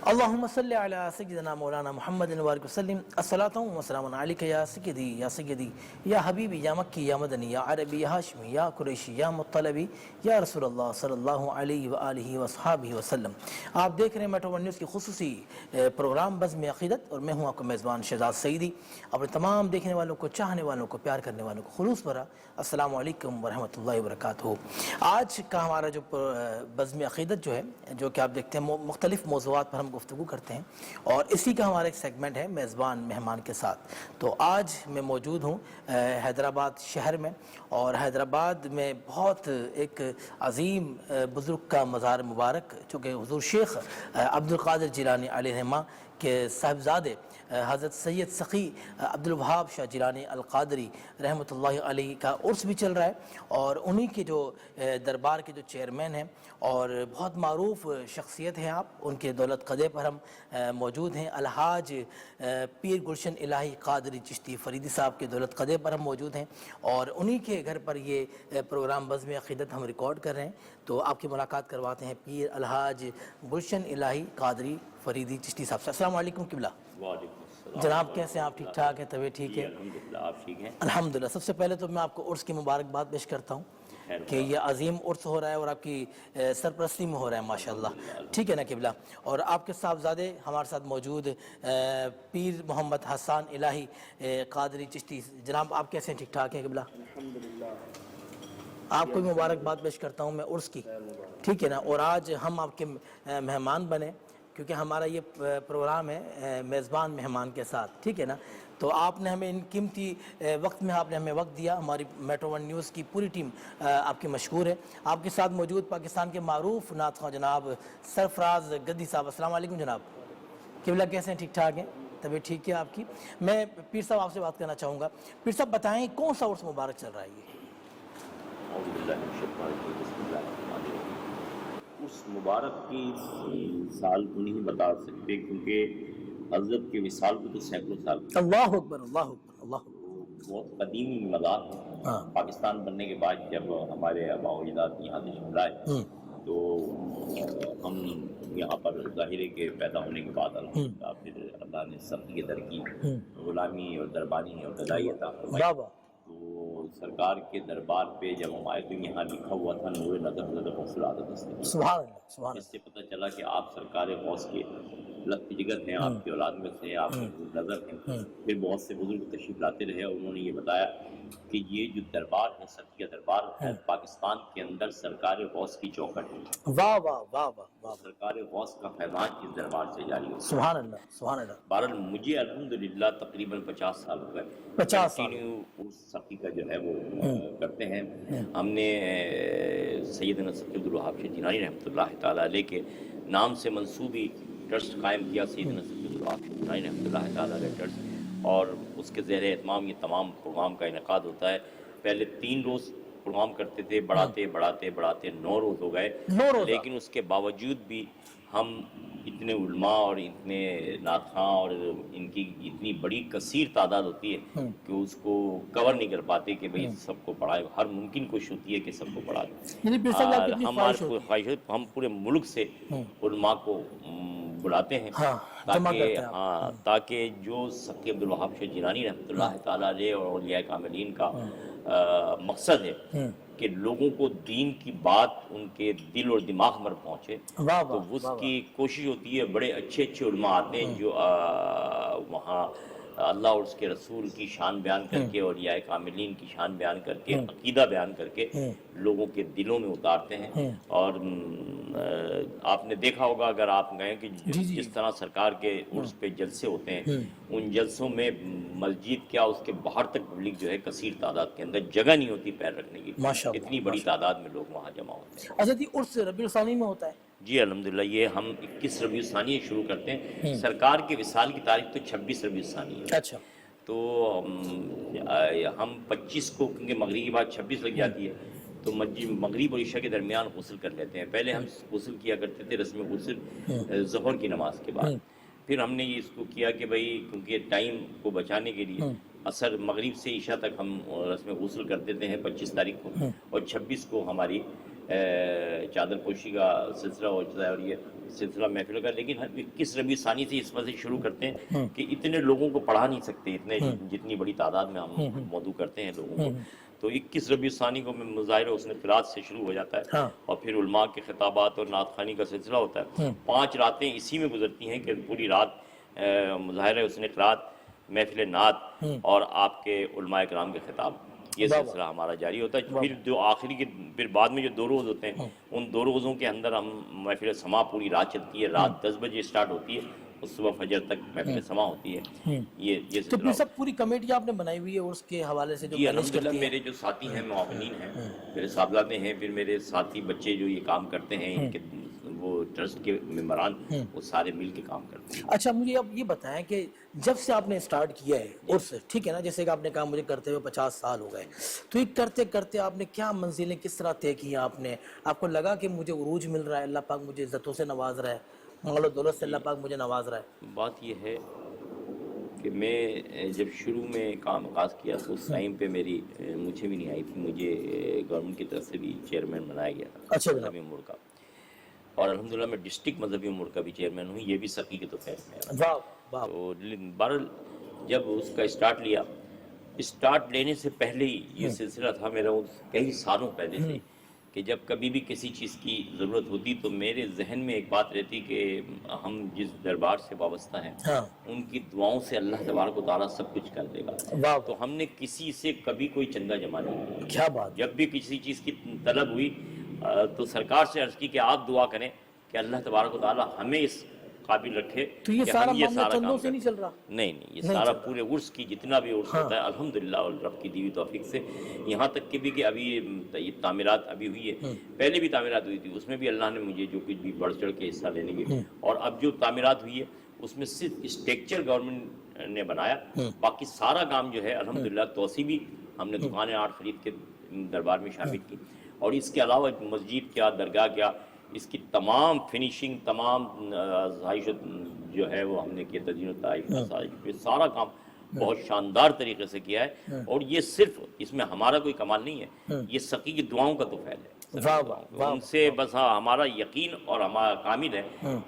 اللہم صلی علی سیدنا مولانا محمد وبارک وسلم الصلاۃ والسلام علیک یا سیدی یا حبیبی یا مکی یا مدنی یا عربی یا ہاشمی یا قریشی یا مطلبی یا رسول اللہ صلی اللہ علیہ وآلہ وصحابہ وسلم۔ آپ دیکھ رہے ہیں میٹرو ون نیوز کی خصوصی پروگرام بزم عقیدت، اور میں ہوں آپ کا میزبان شہزاد سعیدی۔ اپنے تمام دیکھنے والوں کو، چاہنے والوں کو، پیار کرنے والوں کو خلوص بھرا السلام علیکم ورحمۃ اللہ وبرکاتہ۔ آج کا ہمارا جو بزم عقیدت جو ہے، جو کہ آپ دیکھتے ہیں مختلف موضوعات پر ہم گفتگو کرتے ہیں، اور اسی کا ہمارا ایک سیگمنٹ ہے میزبان مہمان کے ساتھ۔ تو آج میں موجود ہوں حیدرآباد شہر میں، اور حیدرآباد میں بہت ایک عظیم بزرگ کا مزار مبارک، چونکہ حضور شیخ عبدالقادر جیلانی علیہ رحمہ کے صاحبزادے حضرت سید سخی عبدالوہاب شاہ جیلانی القادری رحمۃ اللہ علیہ کا عرس بھی چل رہا ہے، اور انہی کے جو دربار کے جو چیئرمین ہیں اور بہت معروف شخصیت ہیں، آپ ان کے دولت قدے پر ہم موجود ہیں۔ الحاج پیر گلشن الہی قادری چشتی فریدی صاحب کے دولت قدے پر ہم موجود ہیں، اور انہی کے گھر پر یہ پروگرام بزم عقیدت ہم ریکارڈ کر رہے ہیں۔ تو آپ کی ملاقات کرواتے ہیں پیر الحاج گلشن الہی قادری فریدی چشتی صاحب سے۔ السلام علیکم قبلہ۔ وعلیکم السلام جناب کیسے ہیں آپ؟ ٹھیک ٹھاک ہیں؟ طبیعت ٹھیک ہے؟ الحمدللہ، آپ ٹھیک ہیں؟ الحمدللہ۔ سب سے پہلے تو میں آپ کو عرس کی مبارکباد پیش کرتا ہوں کہ یہ عظیم عرس ہو رہا ہے اور آپ کی سرپرستی میں ہو رہا ہے ماشاءاللہ، ٹھیک ہے نا قبلہ؟ اور آپ کے صاحبزادے ہمارے ساتھ موجود پیر محمد حسان الہی قادری چشتی، جناب آپ کیسے ہیں؟ ٹھیک ٹھاک ہیں قبلہ؟ الحمدللہ۔ آپ کو مبارکباد پیش کرتا ہوں میں عرس کی، ٹھیک ہے نا؟ اور آج ہم آپ کے مہمان بنے، کیونکہ ہمارا یہ پروگرام ہے میزبان مہمان کے ساتھ، ٹھیک ہے نا؟ تو آپ نے ہمیں ان قیمتی وقت میں آپ نے ہمیں وقت دیا، ہماری میٹرو ون نیوز کی پوری ٹیم آپ کی مشکور ہے۔ آپ کے ساتھ موجود پاکستان کے معروف نعت خواں جناب سرفراز گدی صاحب، السلام علیکم جناب۔ قبلہ کیسے ہیں؟ ٹھیک ٹھاک ہیں؟ طبیعت ٹھیک ہے آپ کی؟ میں پیر صاحب آپ سے بات کرنا چاہوں گا۔ پیر صاحب بتائیں کون سا عرس مبارک چل رہا ہے یہ؟ اعوذ باللہ من الشیطان الرجیم، بسم اللہ الرحمن الرحیم۔ اس مبارک کی سال کو نہیں بتا سکتے، کیونکہ حضرت کے وصال کو تو سینکڑوں سال اللہ اکبر، اللہ اکبر، اللہ اکبر۔ بہت قدیمی مزار ہے۔ پاکستان بننے کے بعد جب ہمارے آباء و اجداد یہاں تشریف لائے تو ہم یہاں پر ظاہرے کے پیدا ہونے کے بعد الحمدللہ پھر اللہ نے سب کی ترکیب غلامی اور دربانی اور گدائی عطا فرمائی۔ تو سرکار کے دربار پہ جب ہم آئے تو یہاں لکھا ہوا تھا نور نظر حضرت غوث العظم دستگیر۔ سبحان اللہ، سبحان اللہ۔ اس سے پتہ چلا کہ آپ سرکار غوث کے لطف جگر ہیں، آپ کی اولاد میں سے آپ نور نظر ہیں۔ پھر بہت سے بزرگ تشریف لاتے رہے اور انہوں نے یہ بتایا کہ یہ جو دربار ہے، ستیہ دربار ہے، پاکستان کے اندر سرکار غوث کی چوکھٹ ہے۔ واہ واہ واہ واہ واہ، سرکار غوث کا فیضان اس دربار سے جاری ہوتا ہے۔ سبحان اللہ، سبحان اللہ۔ بہرحال مجھے الحمدللہ تقریباً 50 سال ہو گئے 50 سال کنٹینیو اس سخی کا جو ہے وہ کرتے ہیں۔ ہم نے سیدنا سید عبدالوہاب شاہ جیلانی رحمۃ اللہ تعالیٰ علیہ کے نام سے منصوبی ٹرسٹ قائم کیا، سیدنا سید عبدالوہاب شاہ جیلانی رحمۃ اللہ تعالیٰ علیہ ٹرسٹ، اور اس کے زیر اہتمام یہ تمام پروگرام کا انعقاد ہوتا ہے۔ پہلے 3 روز پروگرام کرتے تھے، بڑھاتے 9 روز ہو گئے، لیکن اس کے باوجود بھی ہم اتنے علماء اور اتنے نعت خواں اور ان کی اتنی بڑی کثیر تعداد ہوتی ہے کہ اس کو کور نہیں کر پاتے کہ بھئی سب کو پڑھائے۔ ہر ممکن کوشش ہوتی ہے کہ سب کو پڑھا دیں۔ ہمارے خواہش، ہم پورے ملک سے علماء کو بلاتے ہیں تاکہ جو سقی عبدالوہاب شاہ جیلانی رحمۃ اللہ تعالیٰ علیہ اور اولیاء کاملین کا مقصد ہے کہ لوگوں کو دین کی بات ان کے دل اور دماغ پر پہنچے، تو اس کی کوشش ہوتی ہے۔ بڑے اچھے علماء آتے ہیں جو وہاں اللہ اور اس کے رسول کی شان بیان کر کے، اولیاء کاملین کی شان بیان کر کے، عقیدہ بیان کر کے لوگوں کے دلوں میں اتارتے ہیں۔ اور آپ نے دیکھا ہوگا اگر آپ گئے کہ جس طرح سرکار کے عرس پہ جلسے ہوتے ہیں، ان جلسوں میں مسجد کیا اس کے باہر تک پبلک جو ہے کثیر تعداد کے اندر جگہ نہیں ہوتی پیر رکھنے کی، اتنی بڑی تعداد میں لوگ وہاں جمع ہوتے ہیں۔ اچھا جی، عرس ربیع الثانی میں ہوتا ہے؟ جی الحمدللہ، یہ ہم 21 ربیع الثانی شروع کرتے ہیں۔ سرکار کے وصال کی تاریخ تو 26 ربیع الثانی ہے۔ اچھا، تو ہم 25 کو، کیونکہ مغرب کی بات 26 لگ جاتی ہے، تو مغرب اور عشاء کے درمیان غسل کر لیتے ہیں۔ پہلے ہم غسل کیا کرتے تھے رسم غسل ظہر کی نماز کے بعد، پھر ہم نے یہ اس کو کیا کہ بھئی کیونکہ ٹائم کو بچانے کے لیے عصر مغرب سے عشاء تک ہم رسم غسل کر دیتے ہیں 25 تاریخ کو، اور 26 کو ہماری چادر پوشی کا سلسلہ ہوتا ہے اور یہ سلسلہ محفل کا، لیکن 21 ربیع ثانی سے اس وجہ سے شروع کرتے ہیں کہ اتنے لوگوں کو پڑھا نہیں سکتے، اتنے جتنی بڑی تعداد میں ہم موضوع کرتے ہیں لوگوں کو، تو 21 ربیع ثانی کو مظاہرہ حسن قرات سے شروع ہو جاتا ہے اور پھر علماء کے خطابات اور نعت خوانی کا سلسلہ ہوتا ہے۔ 5 راتیں اسی میں گزرتی ہیں کہ پوری رات مظاہرہ حسن قرات، محفل نعت اور آپ کے علماء کرام کے خطاب، یہ سلسلہ ہمارا جاری ہوتا ہے۔ پھر جو آخری کے پھر بعد میں جو 2 روز ہوتے ہیں، ان 2 روزوں کے اندر ہم محفل سما پوری رات چلتی ہے، رات 10 بجے سٹارٹ ہوتی ہے اور صبح فجر تک محفل سما ہوتی ہے۔ یہ تو سلسلہ پھر سب پوری کمیٹی آپ نے بنائی ہوئی ہے اور اس کے حوالے سے جو جی مینیج الحمدللہ کرتی ہے؟ میرے جو ساتھی ہیں معاونین ہیں، میرے صاحبزادے ہیں، پھر میرے ساتھی بچے جو یہ کام کرتے ہیں، ان کے وہ ٹرسٹ کے ممبران، وہ سارے مل کے کام کرتے ہیں۔ اچھا مجھے اب یہ بتائیں کہ جب سے آپ نے اسٹارٹ کیا ہے عرس، ٹھیک ہے نا، جیسے کہ آپ نے کہا مجھے کرتے ہوئے 50 سال ہو گئے، تو یہ کرتے کرتے آپ نے کیا منزلیں کس طرح طے کی آپ نے؟ آپ کو لگا کہ مجھے عروج مل رہا ہے، اللہ پاک مجھے عزتوں سے نواز رہا ہے، مال و دولت سے اللہ پاک مجھے نواز رہا ہے؟ بات یہ ہے کہ میں جب شروع میں کام آغاز کیا تو اس ٹائم پہ مجھے بھی نہیں آئی تھی، مجھے گورنمنٹ کی طرف سے بھی چیئرمین بنایا گیا تھا اچھا جناب، مذہبی امور کا، اور الحمدللہ میں ڈسٹرکٹ مذہبی امور کا بھی چیئرمین ہوں، یہ بھی سقی کے تو خیر میں۔ واہ واہ، تو بہرحال جب اس کا اسٹارٹ لیا، اسٹارٹ لینے سے پہلے ہی یہ سلسلہ تھا میرا، کئی سالوں پہلے سے، کہ جب کبھی بھی کسی چیز کی ضرورت ہوتی تو میرے ذہن میں ایک بات رہتی کہ ہم جس دربار سے وابستہ ہیں ان کی دعاؤں سے اللہ تبارک و تعالیٰ سب کچھ کر دے گا۔ واہ، تو ہم نے کسی سے کبھی کوئی چندہ جمع نہیں کیا۔ کیا بات، جب بھی کسی چیز کی طلب ہوئی تو سرکار سے عرض کی کہ آپ دعا کریں کہ اللہ تبارک و تعالیٰ ہمیں اس قابل رکھے تو یہ کہ سارا ہم یہ معاملہ سارا چندوں کام سے نہیں کریں۔ چل رہا؟ نہیں، یہ سارا پورے عرس کی جتنا بھی عرس ہوتا ہے الحمدللہ اور رب کی دی ہوئی توفیق سے، یہاں تک کہ بھی کہ ابھی یہ تعمیرات ابھی ہوئی ہے، پہلے بھی تعمیرات ہوئی تھی، اس میں بھی اللہ نے مجھے جو کچھ بھی بڑھ چڑھ کے حصہ لینے کی، اور اب جو تعمیرات ہوئی ہے اس میں صرف اسٹرکچر گورنمنٹ نے بنایا، باقی سارا کام جو ہے الحمدللہ توسیع بھی ہم نے دکانیں 8 خرید کے دربار میں شامل کی، اور اس کے علاوہ مسجد کیا، درگاہ کیا، اس کی تمام فنیشنگ، تمام آسائش جو ہے وہ ہم نے کیا، تزئین و تعمیر، سارا کام بہت شاندار طریقے سے کیا ہے، اور یہ صرف اس میں ہمارا کوئی کمال نہیں ہے، یہ سقی کی دعاؤں کا تو فیض ہے، واہ واہ، ان سے بس ہمارا یقین اور ہمارا کامل ہے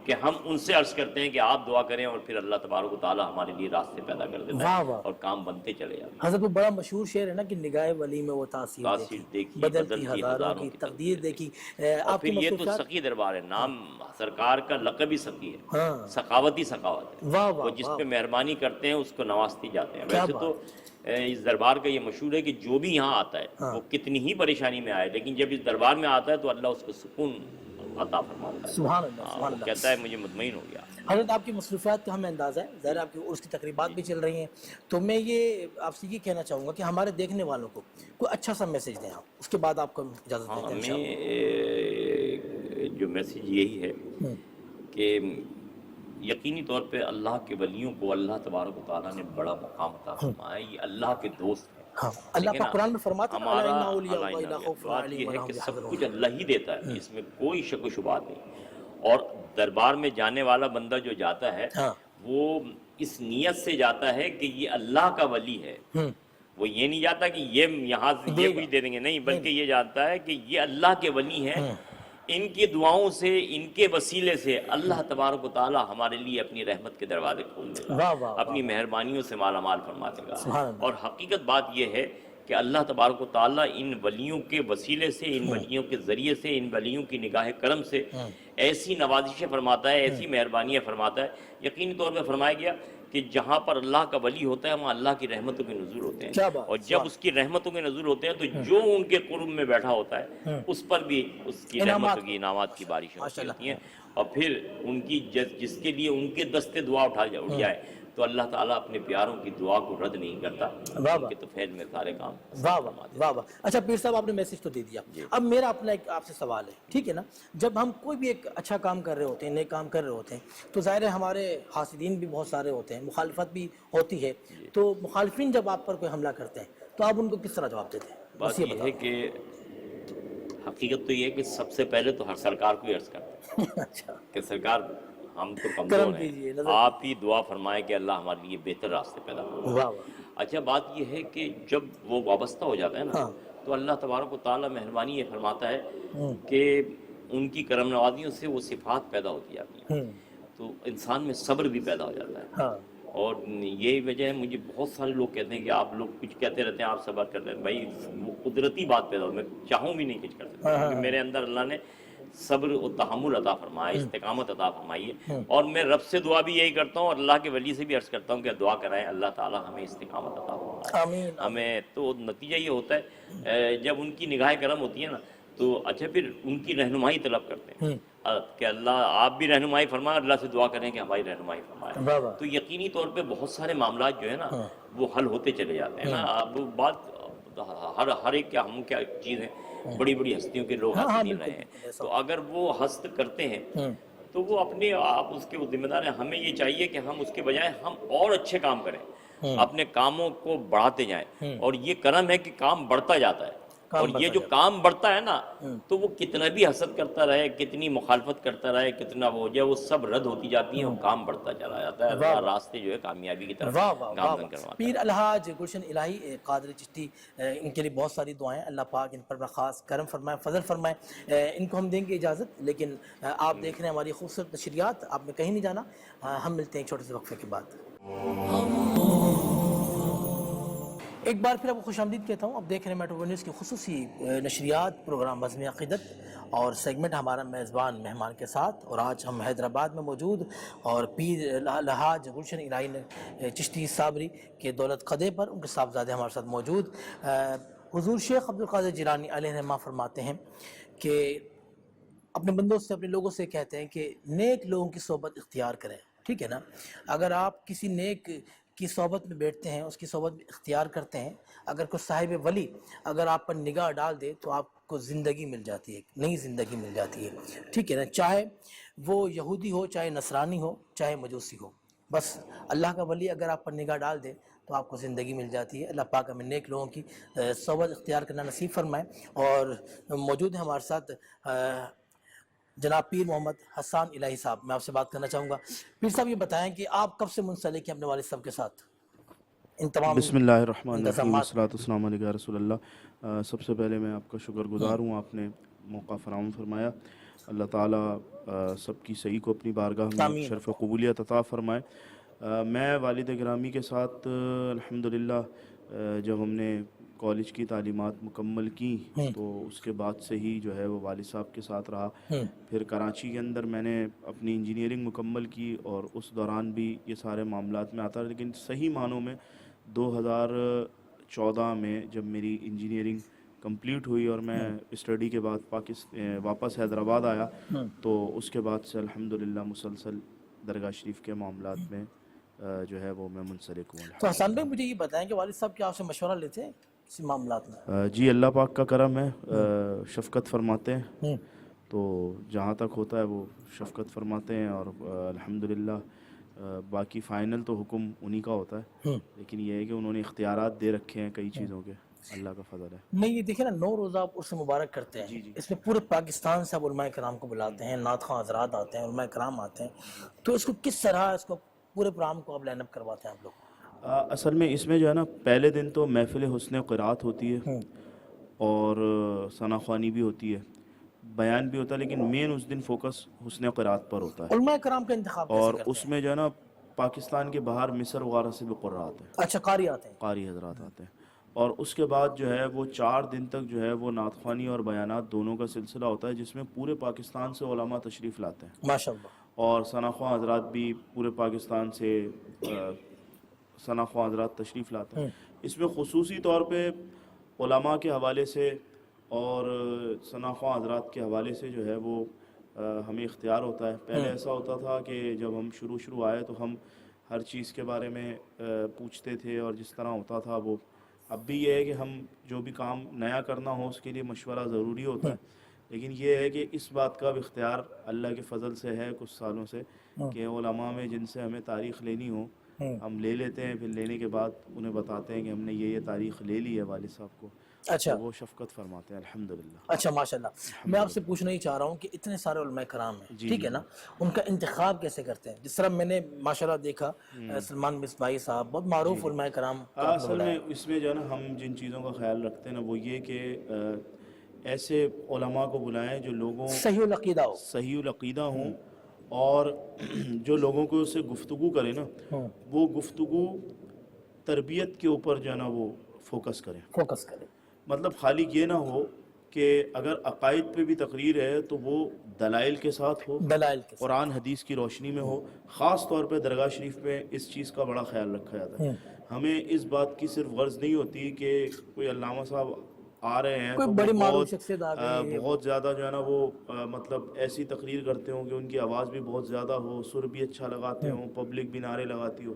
کہ ہم ان سے عرض کرتے ہیں کہ آپ دعا کریں اور پھر اللہ تبارک و تعالیٰ ہمارے لیے راستے پیدا کر دیتا ہے اور کام بنتے چلے جاتے ہیں۔ حضرت وہ بڑا مشہور شعر ہے نا کہ نگاہ ولی میں وہ تاثیر دیکھی، بدلتی ہزاروں کی تقدیر دیکھی۔ آپ کی پھر یہ تو مصروفیات، سقی دربار ہے، نام سرکار کا لقب ہی سقی ہے، سخاوت ہی سخاوت ہے، واہ وہ واہ، جس پہ مہربانی کرتے ہیں اس کو نوازتے جاتے ہیں۔ ویسے تو اس دربار کا یہ مشہور ہے کہ جو بھی یہاں آتا ہے وہ کتنی ہی پریشانی میں آئے، لیکن جب اس دربار میں آتا ہے تو اللہ اس کو سکون عطا فرماتا ہے، سبحان اللہ، سبحان وہ اللہ۔ کہتا ہے مجھے مطمئن ہو گیا۔ حضرت آپ کی مصروفیات کا ہمیں اندازہ ہے، ظاہر آپ کی عرس کی تقریبات بھی چل رہی ہیں، تو میں یہ آپ سے یہ کہنا چاہوں گا کہ ہمارے دیکھنے والوں کو کوئی اچھا سا میسیج دیں آپ، اس کے بعد آپ کو اجازت دیتے ہیں انشاءاللہ۔ میں جو میسیج یہی ہے کہ یقینی طور پہ اللہ کے ولیوں کو اللہ تبارک و تعالیٰ نے بڑا مقام عطا فرمایا، یہ اللہ کے دوست ہیں۔ اللہ پاک قرآن میں فرماتا ہے ہمارا الا اولیاء اللہ لا خوف بات علیہم یہ ہے ولا کہ هم سب يحزنون۔ کچھ اللہ ہی دیتا ہے، اس میں کوئی شک و شبہات نہیں، اور دربار میں جانے والا بندہ جو جاتا ہے وہ اس نیت سے جاتا ہے کہ یہ اللہ کا ولی ہے، وہ یہ نہیں جاتا کہ یہ یہاں سے یہ کچھ دے دیں گے، نہیں، بلکہ یہ جانتا ہے کہ یہ اللہ کے ولی ہیں، ان کی دعاؤں سے، ان کے وسیلے سے اللہ تبارک و تعالیٰ ہمارے لیے اپنی رحمت کے دروازے کھول دے گا، اپنی مہربانیوں سے مالا مال فرما دے گا۔ اور حقیقت بات یہ ہے کہ اللہ تبارک و تعالیٰ ان ولیوں کے وسیلے سے، ان ولیوں کے ذریعے سے، ان ولیوں کی نگاہ کرم سے ایسی نوازشیں فرماتا ہے، ایسی مہربانیاں فرماتا ہے۔ یقینی طور پہ فرمایا گیا کہ جہاں پر اللہ کا ولی ہوتا ہے وہاں اللہ کی رحمتوں کے نزول ہوتے ہیں، اور جب اس کی رحمتوں کے نزول ہوتے ہیں تو جو ان کے قرب میں بیٹھا ہوتا ہے اس پر بھی اس کی رحمتوں کی، انعامات کی بارشیں ہوتی ہیں، اور پھر ان کی جس کے لیے ان کے دستے دعا اٹھ جائے تو اللہ تعالیٰ اپنے پیاروں کی دعا کو رد نہیں کرتا، ان کے تو فیض میں سارے کام۔ واہ واہ واہ۔ اچھا پیر صاحب، آپ نے میسیج تو دے دیا، اب میرا اپنا ایک آپ سے سوال ہے، ٹھیک ہے نا؟ جب ہم کوئی بھی ایک اچھا کام کر رہے ہوتے ہیں، نیک کام کر رہے ہوتے ہیں، تو ظاہر ہے ہمارے حاسدین بھی بہت سارے ہوتے ہیں، مخالفت بھی ہوتی ہے، تو مخالفین جب آپ پر کوئی حملہ کرتے ہیں تو آپ ان کو کس طرح جواب دیتے ہیں؟ بات یہ ہے کہ حقیقت تو یہ ہے کہ سب سے پہلے تو ہر سرکار کو عرض کرتے ہیں کہ سرکار ہم تو کمزور ہیں، آپ ہی دعا فرمائیں کہ اللہ ہمارے لیے بہتر راستے پیدا کرے۔ اچھا بات یہ ہے کہ جب وہ وابستہ ہو جاتا ہے نا تو اللہ تبارک و تعالیٰ مہربانی یہ فرماتا ہے کہ ان کی کرم نوازیوں سے وہ صفات پیدا ہوتی جاتی ہیں، تو انسان میں صبر بھی پیدا ہو جاتا ہے۔ ہاں اور یہی وجہ ہے، مجھے بہت سارے لوگ کہتے ہیں کہ آپ لوگ کچھ کہتے رہتے ہیں، آپ صبر کر رہے ہیں، بھائی وہ قدرتی بات پیدا ہو، میں چاہوں بھی نہیں کچھ کر سکتا، کیونکہ میرے اندر اللہ نے صبر و تحمل عطا فرمایا، استقامت عطا فرمائی ہے، اور میں رب سے دعا بھی یہی کرتا ہوں اور اللہ کے ولی سے بھی عرض کرتا ہوں کہ دعا کرائیں اللہ تعالیٰ ہمیں استقامت عطا فرمائے آمین ہمیں۔ تو نتیجہ یہ ہوتا ہے جب ان کی نگاہ کرم ہوتی ہے نا، تو اچھا پھر ان کی رہنمائی طلب کرتے ہیں کہ اللہ آپ بھی رہنمائی فرمائیں، اللہ سے دعا کریں کہ ہماری رہنمائی فرمائے، واہ واہ تو یقینی طور پہ بہت سارے معاملات جو ہے نا وہ حل ہوتے چلے جاتے ہیں نا۔ اب بات ہر ایک کیا ہم کیا چیز ہیں، بڑی بڑی ہستیوں کے لوگ ہنس نہیں رہے ہیں، تو اگر وہ ہست کرتے ہیں تو وہ اپنے آپ اس کے ذمہ دار ہیں۔ ہمیں یہ چاہیے کہ ہم اس کے بجائے ہم اور اچھے کام کریں، اپنے کاموں کو بڑھاتے جائیں، اور یہ کرم ہے کہ کام بڑھتا جاتا ہے، اور یہ جو کام بڑھتا ہے نا تو وہ کتنا بھی حسد کرتا رہے، کتنی مخالفت کرتا رہے، کتنا وہ ہو جائے، وہ سب رد ہوتی جاتی ہیں اور کام بڑھتا چلا جاتا ہے، اللہ راستے جو ہے کامیابی کی طرف واہ واہ واہ گامزن واہ۔ کرواتا ہے۔ پیر الحاج گلشن الہی قادری چشتی، ان کے لیے بہت ساری دعائیں، اللہ پاک ان پر خاص کرم فرمائے، فضل فرمائے۔ ان کو ہم دیں گے اجازت، لیکن آپ دیکھ رہے ہیں ہماری خوبصورت نشریات، آپ نے کہیں نہیں جانا، ہم ملتے ہیں ایک چھوٹے سے وقفے کے بعد۔ ایک بار پھر آپ کو خوش آمدید کہتا ہوں۔ اب دیکھ رہے ہیں میٹرو نیوز کی خصوصی نشریات، پروگرام بزم عقیدت، اور سیگمنٹ ہمارا میزبان مہمان کے ساتھ، اور آج ہم حیدرآباد میں موجود اور پیر الحاج گلشن الہی چشتی صابری کے دولت قدے پر ان کے صاحبزادے ہمارے ساتھ موجود۔ حضور شیخ عبدالقادر جیلانی علیہ رحمہ فرماتے ہیں کہ اپنے بندوں سے، اپنے لوگوں سے کہتے ہیں کہ نیک لوگوں کی صحبت اختیار کریں، ٹھیک ہے نا؟ اگر آپ کسی نیک کی صحبت میں بیٹھتے ہیں، اس کی صحبت میں اختیار کرتے ہیں، اگر کوئی صاحب ولی اگر آپ پر نگاہ ڈال دے تو آپ کو زندگی مل جاتی ہے، نئی زندگی مل جاتی ہے، ٹھیک ہے نا؟ چاہے وہ یہودی ہو، چاہے نصرانی ہو، چاہے مجوسی ہو، بس اللہ کا ولی اگر آپ پر نگاہ ڈال دے تو آپ کو زندگی مل جاتی ہے۔ اللہ پاک ہمیں نیک لوگوں کی صحبت اختیار کرنا نصیب فرمائے۔ اور موجود ہیں ہمارے ساتھ جناب پیر محمد حسان الہی صاحب، میں آپ سے بات کرنا چاہوں گا۔ پیر صاحب یہ بتائیں کہ آپ کب سے منسلک ہیں اپنے والد صاحب کے ساتھ ان تمام بسم اللہ الرحمن الرحیم، انتظامات؟ والصلاۃ والسلام علیہ رسول اللہ۔ سب سے پہلے میں آپ کا شکر گزار ہوں، آپ نے موقع فراہم فرمایا۔ اللہ تعالیٰ سب کی صحیح کو اپنی بارگاہ میں آمین۔ شرف قبولیت عطا فرمائے۔ میں والد گرامی کے ساتھ الحمدللہ جب ہم نے کالج کی تعلیمات مکمل کی تو اس کے بعد سے ہی جو ہے وہ والد صاحب کے ساتھ رہا۔ پھر کراچی کے اندر میں نے اپنی انجینئرنگ مکمل کی، اور اس دوران بھی یہ سارے معاملات میں آتا رہا، لیکن صحیح معنوں میں 2014 میں جب میری انجینئرنگ کمپلیٹ ہوئی اور میں اسٹڈی کے بعد واپس حیدرآباد آیا، تو اس کے بعد سے الحمدللہ مسلسل درگاہ شریف کے معاملات میں جو ہے وہ میں منسلک ہوں۔ تو حسان بھائی مجھے یہ بتائیں کہ والد صاحب کیا آپ سے مشورہ لیتے ہیں اسی معاملات میں؟ جی، اللہ پاک کا کرم ہے، شفقت فرماتے ہیں، تو جہاں تک ہوتا ہے وہ شفقت فرماتے ہیں، اور الحمدللہ باقی فائنل تو حکم انہی کا ہوتا ہے، لیکن یہ ہے کہ انہوں نے اختیارات دے رکھے ہیں کئی چیزوں کے، اللہ کا فضل ہے۔ نہیں یہ دیکھیں نا، 9 روزہ آپ عرس مبارک کرتے ہیں، اس میں پورے پاکستان سے آپ علماء کرام کو بلاتے ہیں، نعت خواں حضرات آتے ہیں، علماء کرام آتے ہیں، تو اس کو کس طرح اس کو پورے پروگرام کو آپ لائن اپ کرواتے ہیں آپ لوگ؟ اصل میں اس میں جو ہے نا، پہلے دن تو محفل حسن قرات ہوتی ہے اور ثنا خوانی بھی ہوتی ہے، بیان بھی ہوتا ہے، لیکن مین اس دن فوکس حسن قرات پر ہوتا ہے، علماء کرام کا انتخاب کیسے اور کرتے اس ہیں؟ میں جو ہے نا پاکستان کے باہر مصر وغیرہ سے بھی قرآن آتے ہیں، اچھا قاری آتے ہیں؟ قاری حضرات آتے ہیں، اور اس کے بعد جو ہے وہ 4 دن تک جو ہے وہ نعت خوانی اور بیانات دونوں کا سلسلہ ہوتا ہے، جس میں پورے پاکستان سے علماء تشریف لاتے ہیں، ماشاءاللہ۔ اور ثنا خواں حضرات بھی پورے پاکستان سے ثنا خواں حضرات تشریف لاتے ہیں۔ اس میں خصوصی طور پہ علماء کے حوالے سے اور ثنا خواں حضرات کے حوالے سے جو ہے وہ ہمیں اختیار ہوتا ہے۔ پہلے ایسا ہوتا تھا کہ جب ہم شروع آئے تو ہم ہر چیز کے بارے میں پوچھتے تھے، اور جس طرح ہوتا تھا وہ اب بھی یہ ہے کہ ہم جو بھی کام نیا کرنا ہو اس کے لیے مشورہ ضروری ہوتا ہے، لیکن یہ ہے کہ اس بات کا بھی اختیار اللہ کے فضل سے ہے کچھ سالوں سے کہ علماء میں جن سے ہمیں تاریخ لینی ہو ہم لے لیتے ہیں، پھر لینے کے بعد انہیں بتاتے ہیں کہ ہم نے یہ تاریخ لے لی ہے والد صاحب کو، اچھا وہ شفقت فرماتے ہیں الحمدللہ. اچھا ماشاءاللہ. میں آپ سے پوچھنا ہی چاہ رہا ہوں کہ اتنے سارے علماء کرام ہیں ٹھیک ہے نا, ان کا انتخاب کیسے کرتے ہیں؟ جس طرح میں نے ماشاءاللہ دیکھا سلمان مصباحی صاحب بہت معروف علماء کرام کو آپ نے اصل بلایا. میں اس میں جو ہے نا ہم جن چیزوں کا خیال رکھتے ہیں نا وہ یہ کہ ایسے علماء کو بلائیں جو لوگوں صحیح العقیدہ ہو. صحیح العقیدہ ہوں, اور جو لوگوں کو اس سے گفتگو کرے نا وہ گفتگو تربیت کے اوپر جو ہے نا وہ فوکس کریں. فوکس کرے. مطلب خالی یہ نہ ہو کہ اگر عقائد پہ بھی تقریر ہے تو وہ دلائل کے ساتھ ہو, دلائل کے ساتھ. قرآن حدیث کی روشنی میں ہو. خاص طور پہ درگاہ شریف میں اس چیز کا بڑا خیال رکھا جاتا ہے. ہمیں اس بات کی صرف غرض نہیں ہوتی کہ کوئی علامہ صاحب آ رہے ہیں کوئی تو بڑی وہ معروف شخصیت آ گئی, بہت زیادہ جو ہے نا وہ مطلب ایسی تقریر کرتے ہوں کہ ان کی آواز بھی بہت زیادہ ہو, سر بھی اچھا لگاتے ہوں, پبلک بھی نعرے لگاتی ہو,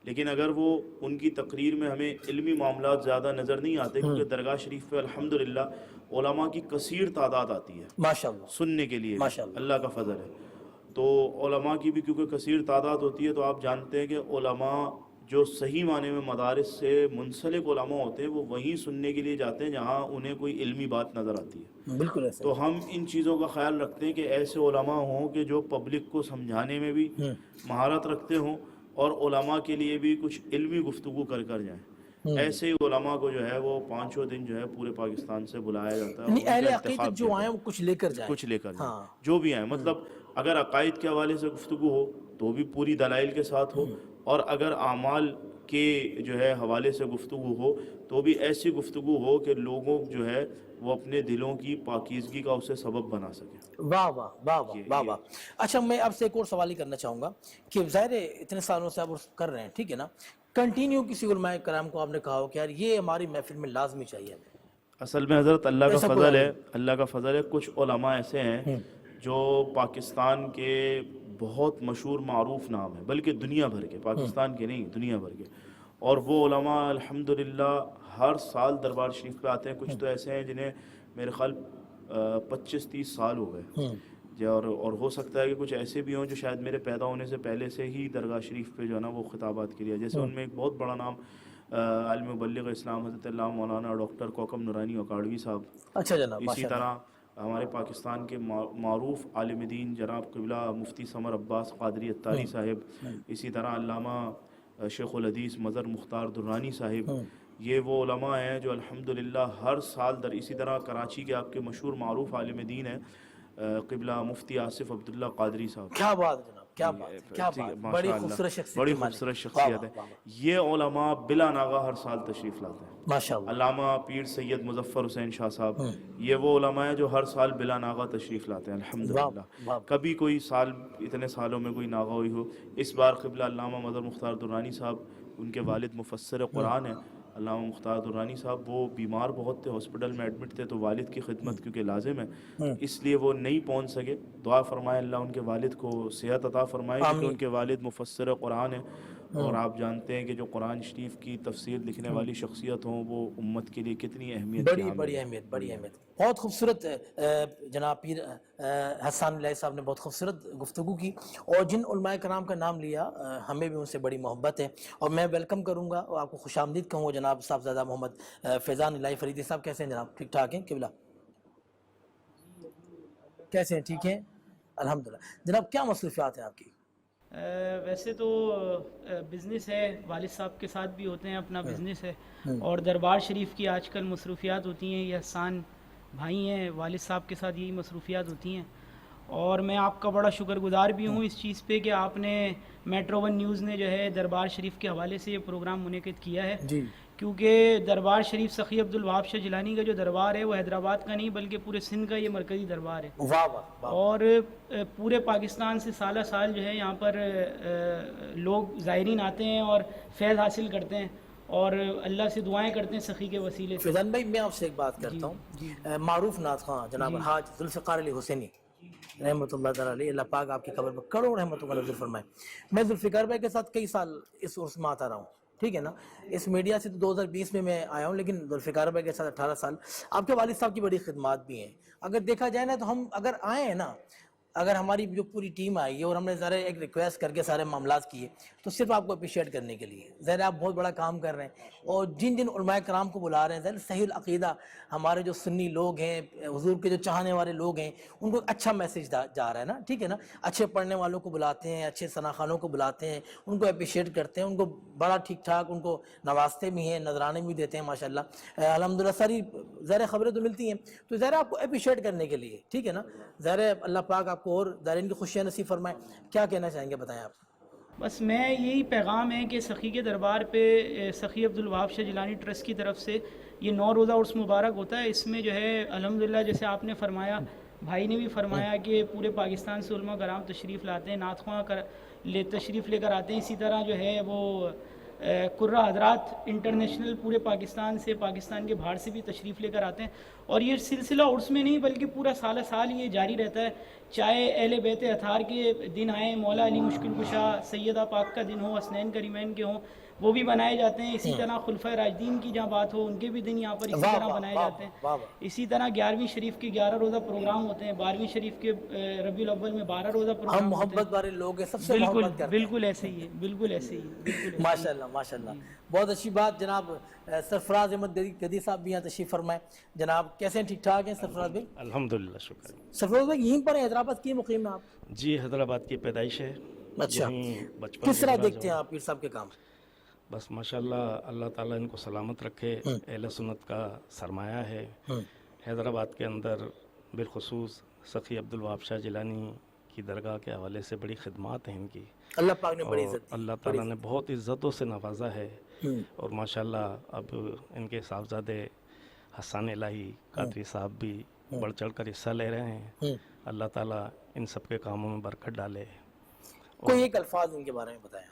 لیکن اگر وہ ان کی تقریر میں ہمیں علمی معاملات زیادہ نظر نہیں آتے, کیونکہ درگاہ شریف پہ الحمدللہ علماء کی کثیر تعداد آتی ہے ماشاءاللہ سننے کے لیے, ماشاءاللہ. اللہ کا فضل ہے. تو علماء کی بھی کیونکہ کثیر تعداد ہوتی ہے تو آپ جانتے ہیں کہ علماء جو صحیح معنی میں مدارس سے منسلک علماء ہوتے ہیں وہ وہیں سننے کے لیے جاتے ہیں جہاں انہیں کوئی علمی بات نظر آتی ہے. بالکل ایسا. تو ہم ان چیزوں کا خیال رکھتے ہیں کہ ایسے علماء ہوں کہ جو پبلک کو سمجھانے میں بھی مہارت رکھتے ہوں اور علماء کے لیے بھی کچھ علمی گفتگو کر جائیں. ایسے ہی علماء کو جو ہے وہ 5 دن جو ہے پورے پاکستان سے بلایا جاتا ہے. اہل عقیدت جو آئیں وہ کچھ لے کر جائیں, کچھ لے کر جائیں جو بھی آئیں. مطلب اگر عقائد کے حوالے سے گفتگو ہو تو بھی پوری دلائل کے ساتھ ہو, اور اگر اعمال کے جو ہے حوالے سے گفتگو ہو تو بھی ایسی گفتگو ہو کہ لوگوں جو ہے وہ اپنے دلوں کی پاکیزگی کا اسے سبب بنا سکے. واہ واہ واہ واہ واہ واہ. اچھا میں آپ سے ایک اور سوال ہی کرنا چاہوں گا کہ ظاہر ہے اتنے سالوں سے آپ کر رہے ہیں ٹھیک ہے نا, کنٹینیو کسی علماء کرام کو آپ نے کہا ہو کہ یار یہ ہماری محفل میں لازمی چاہیے ہمیں؟ اصل میں حضرت اللہ کا فضل ہے, اللہ کا فضل ہے. کچھ علماء ایسے ہیں جو پاکستان کے بہت مشہور معروف نام ہے, بلکہ دنیا بھر کے, پاکستان کے نہیں دنیا بھر کے, اور وہ علماء الحمدللہ ہر سال دربار شریف پہ آتے ہیں. کچھ تو ایسے ہیں جنہیں میرے خیال 25-30 سال ہو گئے, اور ہو سکتا ہے کہ کچھ ایسے بھی ہوں جو شاید میرے پیدا ہونے سے پہلے سے ہی درگاہ شریف پہ جو ہے نا وہ خطابات کے لیے, جیسے ان میں ایک بہت بڑا نام عالم مبلغ اسلام حضرت اللہ مولانا ڈاکٹر کوکب نورانی اکاڑوی صاحب. اچھا جناب. اسی طرح ہمارے پاکستان کے معروف عالم دین جناب قبلہ مفتی سمر عباس قادری اتاری صاحب, اسی طرح علامہ شیخ الحدیث مظہر مختار درانی صاحب. یہ وہ علماء ہیں جو الحمدللہ ہر سال اسی طرح کراچی کے آپ کے مشہور معروف عالم دین ہیں قبلہ مفتی آصف عبداللہ قادری صاحب. کیا بات ہے جناب, کیا بات, کیا بات, بڑی خوبصورت شخصیت, بڑی خوبصورت شخصیت ہے. یہ علماء بلا ناغہ ہر سال تشریف لاتے ہیں ماشاءاللہ. علامہ پیر سید مظفر حسین شاہ صاحب, یہ وہ علماء ہیں جو ہر سال بلا ناغہ تشریف لاتے ہیں الحمدللہ. کبھی کوئی سال اتنے سالوں میں کوئی ناغہ ہوئی ہو. اس بار قبلہ علامہ مظہر مختار درانی صاحب, ان کے والد مفسر قرآن ہیں علامہ مختار درانی صاحب, وہ بیمار بہت تھے, ہاسپٹل میں ایڈمٹ تھے, تو والد کی خدمت کیونکہ لازم ہے اس لیے وہ نہیں پہنچ سکے. دعا فرمائے اللہ ان کے والد کو صحت عطا فرمائے, کیونکہ ان کے والد مفسر قرآن ہیں, اور آپ جانتے ہیں کہ جو قرآن شریف کی تفسیر لکھنے والی شخصیت ہوں وہ امت کے لیے کتنی اہمیت, بڑی اہمیت, بڑی اہمیت. بہت خوبصورت جناب پیر حسان الہی صاحب نے بہت خوبصورت گفتگو کی, اور جن علماء کرام کا نام لیا ہمیں بھی ان سے بڑی محبت ہے, اور میں ویلکم کروں گا اور آپ کو خوش آمدید کہوں گا جناب صاحبزادہ محمد فیضان الہی فریدی صاحب. کیسے ہیں جناب؟ ٹھیک ٹھاک ہیں قبلہ؟ کیسے ہیں؟ ٹھیک ہیں الحمدللہ. جناب کیا مصروفیات ہیں آپ کی؟ ویسے تو بزنس ہے, والد صاحب کے ساتھ بھی ہوتے ہیں, اپنا بزنس ہے, اور دربار شریف کی آج کل مصروفیات ہوتی ہیں. یہ احسان بھائی ہیں, والد صاحب کے ساتھ یہی مصروفیات ہوتی ہیں. اور میں آپ کا بڑا شکر گزار بھی ہوں اس چیز پہ کہ آپ نے میٹرو ون نیوز نے جو ہے دربار شریف کے حوالے سے یہ پروگرام منعقد کیا ہے, کیونکہ دربار شریف سخی عبدالوہاب شاہ جیلانی کا جو دربار ہے وہ حیدرآباد کا نہیں بلکہ پورے سندھ کا یہ مرکزی دربار ہے. اور پورے پاکستان سے سالہ سال جو ہے یہاں پر لوگ زائرین آتے ہیں اور فیض حاصل کرتے ہیں, اور اللہ سے دعائیں کرتے ہیں سخی کے وسیلے سے. فیضان بھائی میں آپ سے ایک بات کرتا ہوں, معروف نعت خواں جناب الحاج ذوالفقار علی حسینی رحمۃ اللہ تعالیٰ علیہ, اللہ پاک آپ کی قبر پر کروڑ رحمتوں کا نزول فرمائے. میں ذوالفقار بھائی کے ساتھ کئی سال اس عرس میں آتا رہا ہوں, ٹھیک ہے نا. اس میڈیا سے تو 2020 میں آیا ہوں, لیکن ذوالفقار بھائی کے ساتھ 18 سال. آپ کے والد صاحب کی بڑی خدمات بھی ہیں. اگر دیکھا جائے نا تو ہم اگر آئے ہیں نا اگر ہماری جو پوری ٹیم آئی ہے اور ہم نے ذرا ایک ریکویسٹ کر کے سارے معاملات کیے تو صرف آپ کو اپریشیٹ کرنے کے لیے، ظاہر آپ بہت بڑا کام کر رہے ہیں، اور جن جن علماء کرام کو بلا رہے ہیں ظاہر صحیح العقیدہ ہمارے جو سنی لوگ ہیں، حضور کے جو چاہنے والے لوگ ہیں، ان کو اچھا میسج جا رہا ہے نا، ٹھیک ہے نا، اچھے پڑھنے والوں کو بلاتے ہیں، اچھے ثنا خوانوں کو بلاتے ہیں، ان کو اپریشیٹ کرتے ہیں، ان کو بڑا ٹھیک ٹھاک ان کو نوازتے بھی ہیں، نذرانے بھی دیتے ہیں ماشاءاللہ، الحمدللہ ساری ظاہر خبریں تو ملتی ہیں، تو ظاہر آپ کو اپریشیٹ کرنے کے لیے، ٹھیک ہے نا، ظاہر اللہ پاک آپ کو اور دارین کی خوشیاں نصیب فرمائے. کیا کہنا چاہیں گے، بتائیں آپ. بس میں یہی پیغام ہے کہ سخی کے دربار پہ سخی عبدالوہاب شاہ جیلانی ٹرسٹ کی طرف سے یہ 9 روزہ عرس مبارک ہوتا ہے. اس میں جو ہے الحمدللہ جیسے آپ نے فرمایا، بھائی نے بھی فرمایا کہ پورے پاکستان سے علماء کرام تشریف لاتے ہیں، نعت خواں تشریف لے کر آتے ہیں. اسی طرح جو ہے وہ قرہ حضرات انٹرنیشنل پورے پاکستان سے، پاکستان کے باہر سے بھی تشریف لے کر آتے ہیں. اور یہ سلسلہ عرس میں نہیں بلکہ پورا سال یہ جاری رہتا ہے، چاہے اہل بیت اطہار کے دن آئیں، مولا علی مشکل کشا سیدہ پاک کا دن ہو، حسنین کریمین کے ہوں، وہ بھی بنائے جاتے ہیں. اسی طرح خلفۂ راشدین کی جہاں بات ہو، ان کے بھی دن یہاں پر اسی طرح بنائے جاتے ہیں. اسی طرح 11ویں شریف کے 11 روزہ پروگرام ہوتے ہیں، 12ویں شریف کے ربیع الاول میں 12 روزہ ہم پروگرام ہوتے محبت والے لوگ ہیں، سب سے بالکل محبت کرتے ہیں. بالکل ایسے ہی ہے، بالکل ایسے ہی ہے، بالکل ایسے ماشاءاللہ ماشاءاللہ، بہت اچھی بات. جناب سرفراز احمد گدی صاحب بھی یہاں تشریف فرمائیں. جناب کیسے ہیں، ٹھیک ٹھاک ہیں سرفراز بھائی؟ الحمدللہ، شکر. سرفراز بھائی یہیں پر ہیں، حیدرآباد کی مقیم ہیں آپ؟ جی حیدرآباد کی پیدائش ہے. اچھا، یہیں بچپن کس طرح گزرا دیکھتے ہیں آپ پیر صاحب کے کام؟ بس ماشاءاللہ، اللہ تعالیٰ ان کو سلامت رکھے. اہل سنت کا سرمایہ ہے حیدرآباد کے اندر. بالخصوص سخی عبدالوہاب شاہ جیلانی کی درگاہ کے حوالے سے بڑی خدمات ہیں ان کی. اللہ پاک نے بڑی اور عزت دی. اللہ تعالیٰ نے بہت عزتوں سے نوازا ہے. اور ماشاءاللہ اب ان کے صاحبزادے حسان الہی قادری صاحب بھی بڑھ چڑھ کر حصہ لے رہے ہیں. اللہ تعالیٰ ان سب کے کاموں میں برکت ڈالے. کوئی ایک الفاظ ان کے بارے میں بتائیں.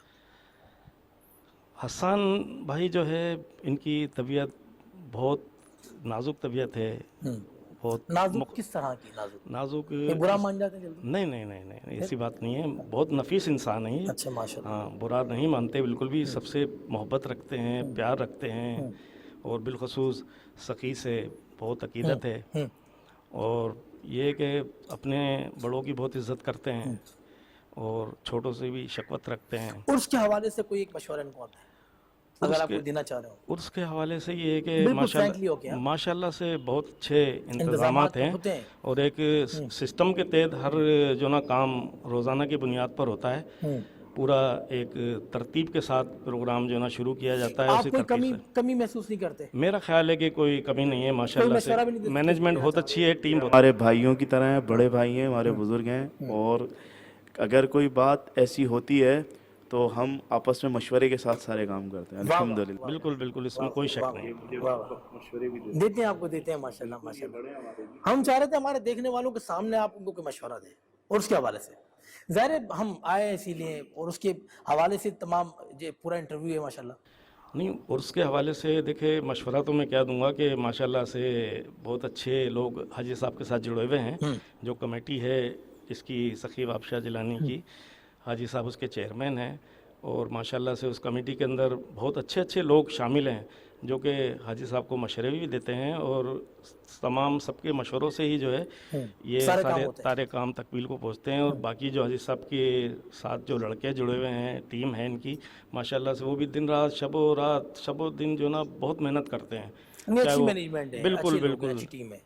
حسان بھائی جو ہے، ان کی طبیعت بہت نازک طبیعت ہے. بہت نازک کس طرح کی نازک برا مان جاتے ہیں جلدی؟ نہیں، ایسی بات نہیں ہے. بہت نفیس انسان ہے. اچھا ماشاءاللہ. ہاں، برا نہیں مانتے بالکل بھی. سب سے محبت رکھتے ہیں، پیار رکھتے ہیں، اور بالخصوص سخی سے بہت عقیدت ہے. اور یہ کہ اپنے بڑوں کی بہت عزت کرتے ہیں اور چھوٹوں سے بھی شفقت رکھتے ہیں. عرس کے حوالے سے کوئی ایک مشورہ ان کو آتا ہے اگر آپ کو دینا چاہ رہے ہو؟ عرس کے حوالے سے یہ ہے کہ frankly ہو کے، ہاں؟ ماشاءاللہ سے بہت اچھے انتظامات ہیں. ہوتے ہیں. اور ایک سسٹم کے تحت ہر جو نا کام روزانہ کی بنیاد پر ہوتا ہے. پورا ایک ترتیب کے ساتھ پروگرام جو نا شروع کیا جاتا ہے. آپ کوئی کمی محسوس نہیں کرتے؟ میرا خیال ہے کہ کوئی کمی نہیں ہے ماشاءاللہ سے. مینجمنٹ بہت اچھی ہے، ٹیم ہمارے بھائیوں کی طرح ہیں، بڑے بھائی ہیں، ہمارے بزرگ ہیں. اور اگر کوئی بات ایسی ہوتی ہے تو ہم آپس میں مشورے کے ساتھ سارے کام کرتے ہیں. الحمدللہ. بالکل اس میں کوئی شک نہیں. دیتے ہیں، آپ کو دیتے ہیں ماشاءاللہ ماشاءاللہ. ہم چاہ رہے تھے ہمارے دیکھنے والوں کے سامنے آپ ان کو کوئی مشورہ دیں اور اس کے حوالے سے. ظاہر ہم آئے اسی لیے، اور اس کے حوالے سے تمام جو پورا انٹرویو ہے ماشاءاللہ. نہیں، عرس کے حوالے سے دیکھیں مشورہ تو میں کیا دوں گا کہ ماشاءاللہ سے بہت اچھے لوگ حاجی صاحب کے ساتھ جڑے ہوئے ہیں. جو کمیٹی ہے اس کی سخی عبدالوہاب شاہ جیلانی کی، حاجی صاحب اس کے چیئرمین ہیں. اور ماشاءاللہ سے اس کمیٹی کے اندر بہت اچھے لوگ شامل ہیں جو کہ حاجی صاحب کو مشورے بھی دیتے ہیں. اور تمام سب کے مشوروں سے ہی جو ہے یہ سارے کام تکمیل کو پہنچتے ہیں. اور باقی جو حاجی صاحب کے ساتھ جو لڑکے جڑے ہوئے ہیں، ٹیم ہے ان کی ماشاءاللہ سے، وہ بھی دن رات شب و دن جو نا بہت محنت کرتے ہیں. بالکل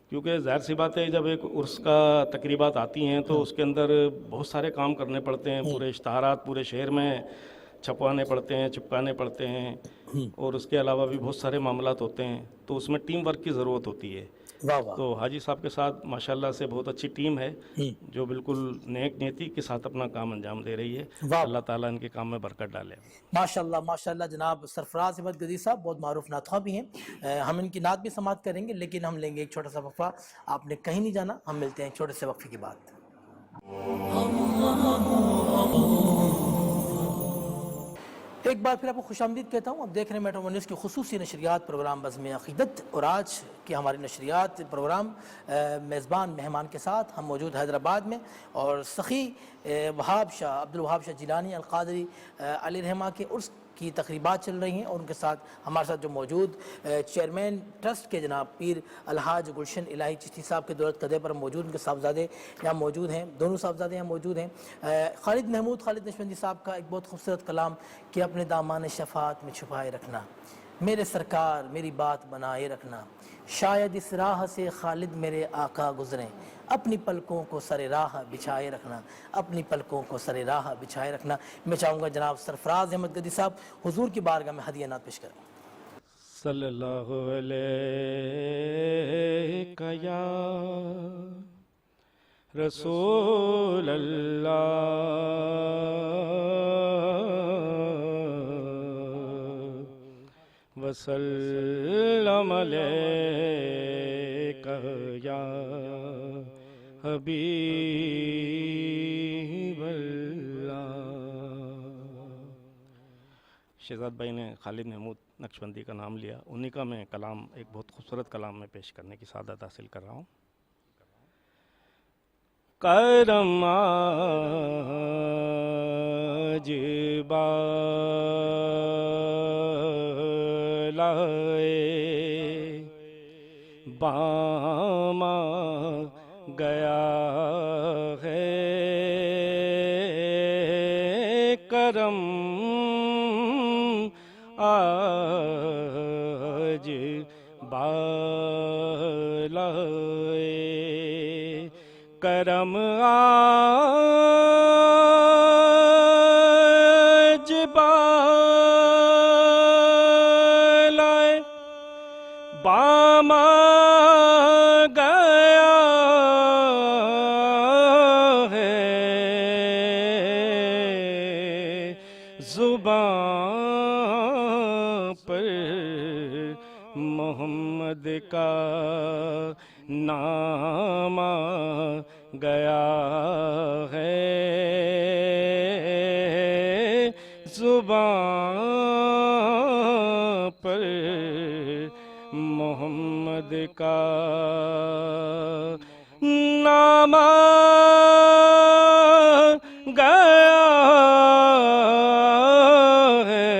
کیونکہ ظاہر سی بات ہے جب ایک عرس کا تقریبات آتی ہیں تو اس کے اندر بہت سارے کام کرنے پڑتے ہیں. پورے اشتہارات پورے شہر میں چھپوانے پڑتے ہیں، چپکانے پڑتے ہیں، اور اس کے علاوہ بھی بہت سارے معاملات ہوتے ہیں. تو اس میں ٹیم ورک کی ضرورت ہوتی ہے. تو حاجی صاحب کے ساتھ ماشاءاللہ سے بہت اچھی ٹیم ہے جو بالکل نیک نیتی کے ساتھ اپنا کام انجام دے رہی ہے. اللہ تعالیٰ ان کے کام میں برکت ڈالے. ماشاءاللہ ماشاءاللہ. جناب سرفراز احمد گدی صاحب بہت معروف نعت خواں بھی ہیں. ہم ان کی نعت بھی سماعت کریں گے، لیکن ہم لیں گے ایک چھوٹا سا وقفہ. آپ نے کہیں نہیں جانا، ہم ملتے ہیں چھوٹے سے وقفے کے بعد. ایک بار پھر آپ کو خوش آمدید کہتا ہوں. اب دیکھ رہے ہیں میٹرو نیوز کی خصوصی نشریات پروگرام بزم عقیدت، اور آج کی ہماری نشریات پروگرام میزبان مہمان کے ساتھ ہم موجود حیدرآباد میں، اور سخی عبدالوہاب شاہ جیلانی القادری علیہ رحمہ کے عرس کی تقریبات چل رہی ہیں، اور ان کے ساتھ ہمارے ساتھ جو موجود چیئرمین ٹرسٹ کے جناب پیر الحاج گلشن الہی چشتی صاحب کے دولت قدے پر موجود، ان کے صاحبزادے یہاں موجود ہیں، دونوں صاحبزادے یہاں موجود ہیں۔ خالد نقشبندی صاحب کا ایک بہت خوبصورت کلام کہ اپنے دامان شفاعت میں چھپائے رکھنا، میرے سرکار میری بات بنائے رکھنا، شاید اس راہ سے خالد میرے آقا گزریں، اپنی پلکوں کو سر راہ بچھائے رکھنا، اپنی پلکوں کو سر راہ بچھائے رکھنا۔ میں چاہوں گا جناب سرفراز احمد گدی صاحب حضور کی بارگاہ میں ہدیہ نعت پیش کریں۔ صلی اللہ علیہ یا رسول اللہ وسلم علیک یا حبیب اللہ۔ شہزاد بھائی نے خالد محمود نقشبندی کا نام لیا، انہی کا میں کلام، ایک بہت خوبصورت کلام میں پیش کرنے کی سعادت حاصل کر رہا ہوں۔ کرم آج بالائے بام گیا ہے، کرم آج بالائے، کرم آج بالائے بام گیا ہے، زبان پر محمد کا نام گیا ہے، زبان پر محمد کا نام گیا ہے،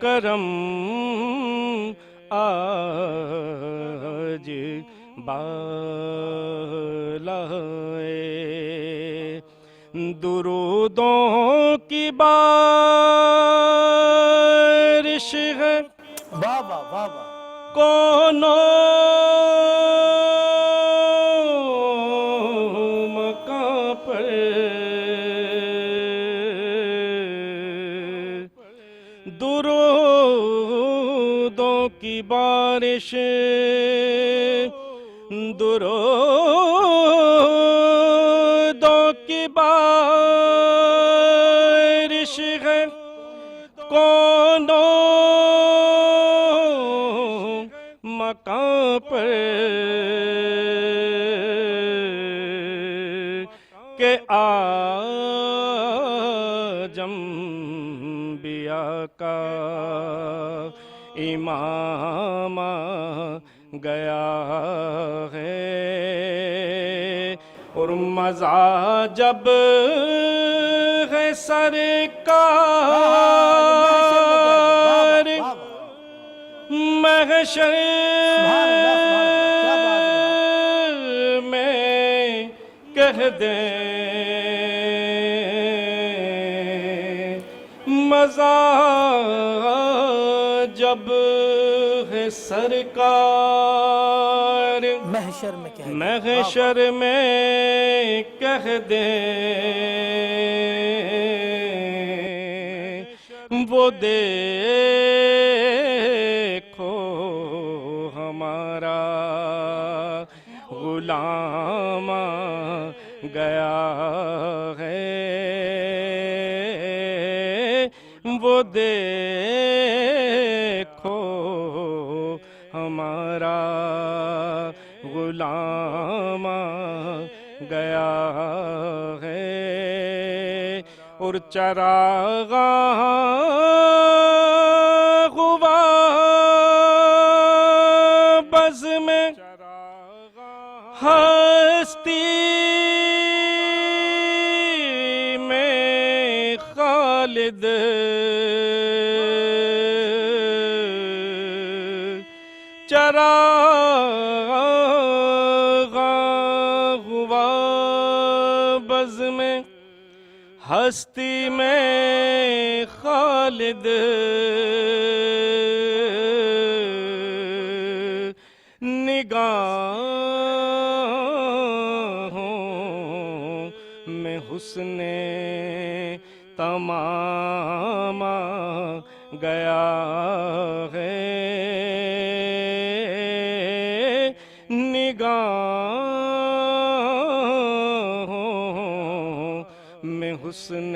کرم آج بالائے، درودوں کی بارش ہے واہ واہ واہ واہ، کونوں مکان پر، درودوں کی بارش، درودوں کی بارش ہے، کونوں مکان پر، کہ آج انبیاء کا امام گیا ہے، اور مزہ جب ہے سرکار محشر میں کہہ دیں، مزہ جب ہے سرکار محشر میں کہہ دیں، محشر میں کہہ دیں، وہ دیکھو ہمارا غلام گیا ہے، وہ دیکھو ہمارا غلام گیا ہے، اور چراغاں ہوا بز میں ہستی میں خالد چراغ ہوا بزم ہستی میں خالد نگاہوں میں حسن تمام گیا ہے نگاہوں میں حسن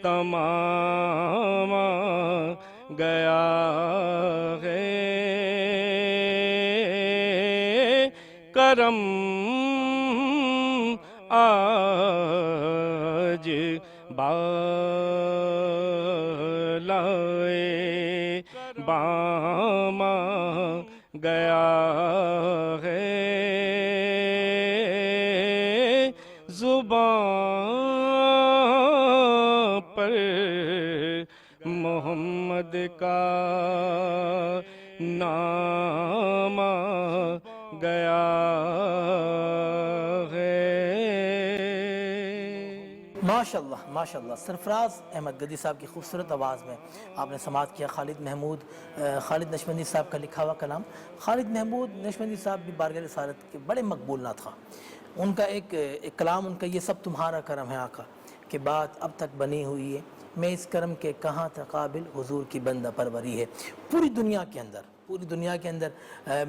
تمام گیا ہے کرم آج بالائے بام گیا ہے زبان پر محمد کا نام گیا ہے۔ ماشاءاللہ ماشاءاللہ، سرفراز احمد گدی صاحب کی خوبصورت آواز میں آپ نے سماعت کیا خالد نشمندی صاحب کا لکھا ہوا کلام۔ خالد محمود نشمندی صاحب بھی بارگاہ رسالت کے بڑے مقبول نعت خواں۔ ان کا ایک کلام ان کا یہ سب تمہارا کرم ہے آقا کہ بات اب تک بنی ہوئی ہے، میں اس کرم کے کہاں تھا قابل، حضور کی بندہ پروری ہے۔ پوری دنیا کے اندر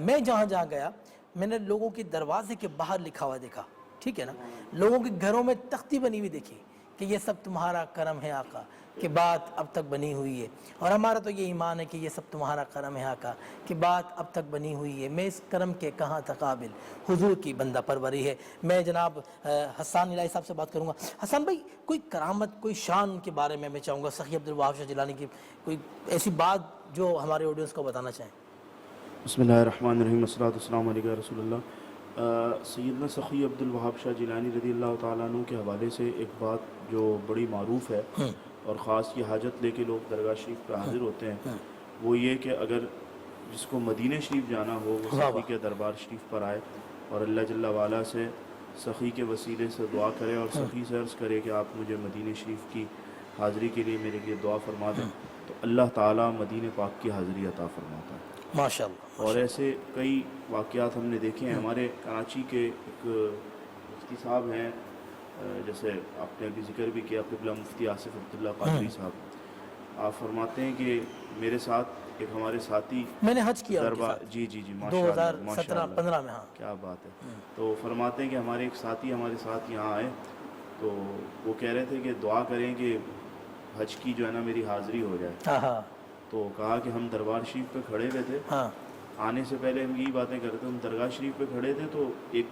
میں جہاں گیا میں نے لوگوں کے دروازے کے باہر لکھا ہوا دیکھا، ٹھیک ہے نا، لوگوں کے گھروں میں تختی بنی ہوئی دیکھی کہ یہ سب تمہارا کرم ہے آقا کہ بات اب تک بنی ہوئی ہے۔ اور ہمارا تو یہ ایمان ہے کہ یہ سب تمہارا کرم ہے آقا کہ بات اب تک بنی ہوئی ہے، میں اس کرم کے کہاں تھا قابل، حضور کی بندہ پروری ہے۔ میں جناب حسان الہی صاحب سے بات کروں گا۔ حسان بھائی، کوئی کرامت، کوئی شان کے بارے میں چاہوں گا سخی عبدالوہاب شاہ جیلانی کی کوئی ایسی بات جو ہمارے آڈینس کو بتانا چاہیں۔ بسم اللہ الرحمن الرحیم، والصلاۃ والسلام علیکم رسول اللہ۔ سیدنا سخی عبدالوہاب شاہ جیلانی رضی اللہ تعالیٰ عنہ کے حوالے سے ایک بات جو بڑی معروف ہے اور خاص کی حاجت لے کے لوگ درگاہ شریف پہ حاضر ہوتے ہیں، وہ یہ کہ اگر جس کو مدینہ شریف جانا ہو وہ سخی کے دربار شریف پر آئے اور اللہ جل وعلا سے سخی کے وسیلے سے دعا کرے اور سخی سے عرض کرے کہ آپ مجھے مدینہ شریف کی حاضری کے لیے میرے لیے دعا فرما دیں، تو اللہ تعالیٰ مدینہ پاک کی حاضری عطا فرماتا ہے۔ ماشاءاللہ۔ اور ایسے کئی واقعات ہم نے دیکھے ہیں۔ ہمارے کراچی کے ایک مفتی صاحب ہیں، جیسے آپ نے ابھی ذکر بھی کیا، قبلہ مفتی آصف عبداللہ قادری صاحب، آپ فرماتے ہیں کہ میرے ساتھ ایک ہمارے ساتھی میں نے حج کیا دربار، جی ماشاءاللہ 2017-15 میں، ہاں کیا بات ہے۔ تو فرماتے ہیں کہ ہمارے ایک ساتھی ہمارے ساتھ یہاں آئے تو وہ کہہ رہے تھے کہ دعا کریں کہ حج کی جو ہے نا میری حاضری ہو جائے۔ تو کہا کہ ہم دربار شریف پہ کھڑے ہوئے تھے، آنے سے پہلے ہم یہی باتیں کرتے تھے، ہم درگاہ شریف پہ کھڑے تھے تو ایک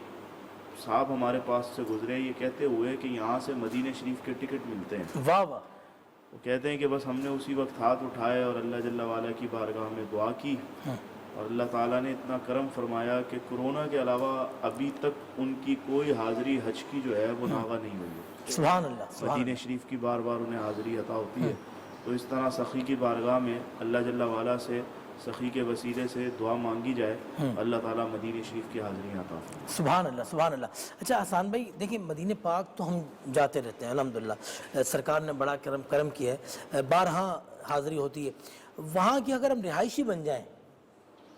صاحب ہمارے پاس سے گزرے یہ کہتے ہوئے کہ یہاں سے مدینہ شریف کے ٹکٹ ملتے ہیں۔ واہ واہ۔ وہ کہتے ہیں کہ بس ہم نے اسی وقت ہاتھ اٹھائے اور اللہ جل وعلا کی بارگاہ میں دعا کی اور اللہ تعالیٰ نے اتنا کرم فرمایا کہ کرونا کے علاوہ ابھی تک ان کی کوئی حاضری حج کی جو ہے وہ ناغہ نہیں ہوئی ہے۔ سبحان اللہ۔ مدینہ شریف کی بار بار انہیں حاضری عطا ہوتی ہے۔ تو اس طرح سخی کی بارگاہ میں اللہ جل وعلا سے سخی کے وسیلے سے دعا مانگی جائے، اللہ تعالیٰ مدینہ شریف کی حاضری عطا فرمائے۔ سبحان اللہ سبحان اللہ۔ اچھا حسان بھائی، دیکھیں مدینہ پاک تو ہم جاتے رہتے ہیں الحمدللہ، سرکار نے بڑا کرم کیا ہے، بارہا حاضری ہوتی ہے وہاں کی۔ اگر ہم رہائشی بن جائیں،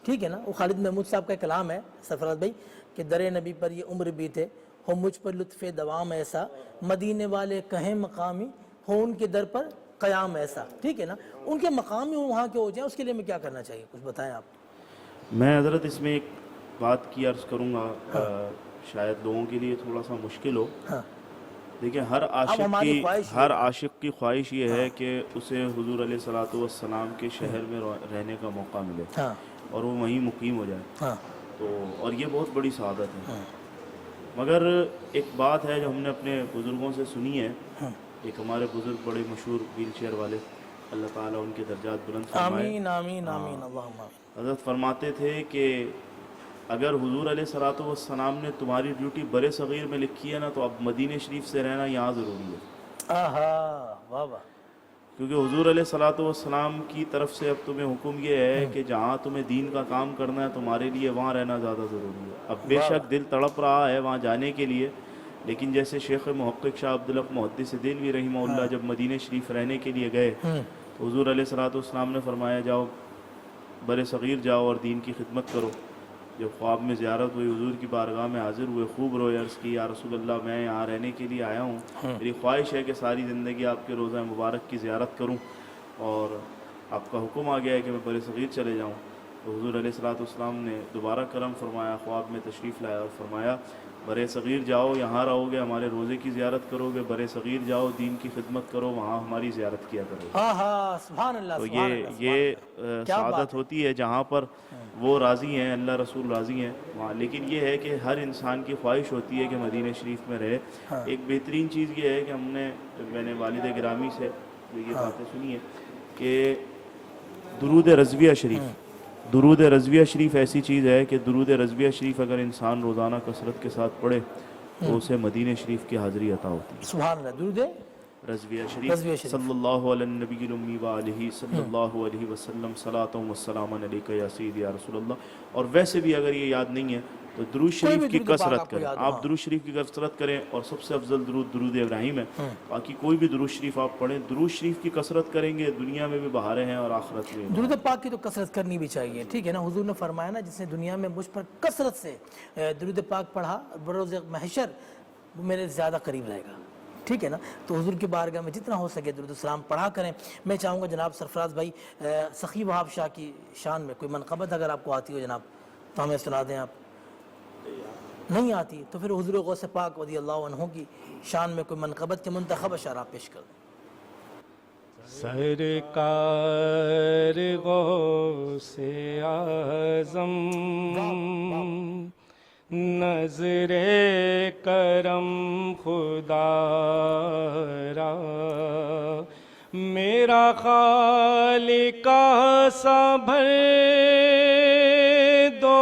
ٹھیک ہے نا، وہ خالد محمود صاحب کا کلام ہے سرفراز بھائی کہ در نبی پر یہ عمر بیتے ہو مجھ پر لطف دوام ایسا، مدینے والے کہیں مقامی ہو ان کے در پر قیام ایسا، ٹھیک ہے نا، ان کے مقامی وہاں کے ہو جائیں، اس کے لیے میں کیا کرنا چاہیے، کچھ بتائیں آپ۔ میں حضرت اس میں ایک بات کی عرض کروں گا، شاید لوگوں کے لیے تھوڑا سا مشکل ہو۔ دیکھیں ہر عاشق کی خواہش یہ ہے کہ اسے حضور علیہ الصلوۃ والسلام کے شہر میں رہنے کا موقع ملے اور وہ وہیں مقیم ہو جائے، تو اور یہ بہت بڑی سعادت ہے۔ مگر ایک بات ہے جو ہم نے اپنے بزرگوں سے سنی ہے، ایک ہمارے بزرگ بڑے مشہور ویل چیئر والے، اللہ تعالیٰ ان کے درجات بلند فرمائے، آمین آمین آمین اللہم آمین، حضرت فرماتے تھے کہ اگر حضور علیہ الصلوۃ والسلام نے تمہاری ڈیوٹی برے صغیر میں لکھی ہے نا، تو اب مدینہ شریف سے رہنا یہاں ضروری ہے۔ واہ واہ. کیونکہ حضور علیہ الصلوۃ والسلام کی طرف سے اب تمہیں حکم یہ ہے کہ جہاں تمہیں دین کا کام کرنا ہے تمہارے لیے وہاں رہنا زیادہ ضروری ہے. اب بے شک دل تڑپ رہا ہے وہاں جانے کے لیے، لیکن جیسے شیخ محقق شاہ عبدالحق محدث دہلوی رحمہ اللہ جب مدینہ شریف رہنے کے لیے گئے تو حضور علیہ الصلوۃ والسلام نے فرمایا جاؤ بر صغیر جاؤ اور دین کی خدمت کرو. جب خواب میں زیارت ہوئی حضور کی بارگاہ میں حاضر ہوئے، خوب روئے، عرض کی یا رسول اللہ میں یہاں رہنے کے لیے آیا ہوں، میری خواہش ہے کہ ساری زندگی آپ کے روضہ مبارک کی زیارت کروں، اور آپ کا حکم آ گیا ہے کہ میں بر صغیر چلے جاؤں. تو حضور علیہ الصلوۃ والسلام نے دوبارہ کرم فرمایا، خواب میں تشریف لایا اور فرمایا بر صغیر جاؤ، یہاں رہو گے ہمارے روزے کی زیارت کرو گے، بر صغیر جاؤ دین کی خدمت کرو، وہاں ہماری زیارت کیا کرو گے. آہا سبحان اللہ تو سبحان اللہ. یہ کیا بات سعادت ہوتی ہے جہاں پر وہ راضی ہیں، اللہ رسول راضی ہیں وہاں. لیکن یہ ہے کہ ہر انسان کی خواہش ہوتی ہے کہ مدینہ شریف میں رہے. ایک بہترین چیز یہ ہے کہ میں نے والد گرامی سے یہ باتیں سنی ہیں کہ درود رضویہ شریف ایسی چیز ہے کہ درود رضویہ شریف اگر انسان روزانہ کثرت کے ساتھ پڑھے تو اسے مدینہ شریف کی حاضری عطا ہوتی ہے. سبحان اللہ. درود رضویہ شریف صلی اللہ علی النبی الامی وآلہ صلی اللہ علیہ وسلم صلاۃ و سلام علیک یا سیدی یا رسول اللہ. اور ویسے بھی اگر یہ یاد نہیں ہے تو درود شریف کی کثرت کریں. آپ درود شریف کی کثرت کریں، اور سب سے افضل درود ابراہیم ہے. باقی کوئی بھی درود شریف آپ پڑھیں، درود شریف کی کثرت کریں گے دنیا میں بھی بہاریں ہیں اور آخرت میں بھی. درود پاک کی تو کثرت کرنی بھی چاہیے، ٹھیک ہے نا. حضور نے فرمایا نا جس نے دنیا میں مجھ پر کثرت سے درود پاک پڑھا بروز محشر وہ میرے زیادہ قریب رہے گا، ٹھیک ہے نا. تو حضور کی بارگاہ میں جتنا ہو سکے درود السلام پڑھا کریں. میں چاہوں گا جناب سرفراز بھائی سخی وہاب شاہ کی شان میں کوئی منقبت اگر آپ کو آتی ہو جناب تو ہمیں سنا دیں. آپ نہیں آتی تو پھر حضور غوث پاک رضی اللہ عنہ کی شان میں کوئی منقبت کے منتخب اشعار آپ پیش کر دیں. سرکار غوث اعظم نظر کرم خدا را میرا خالق سا بھر دو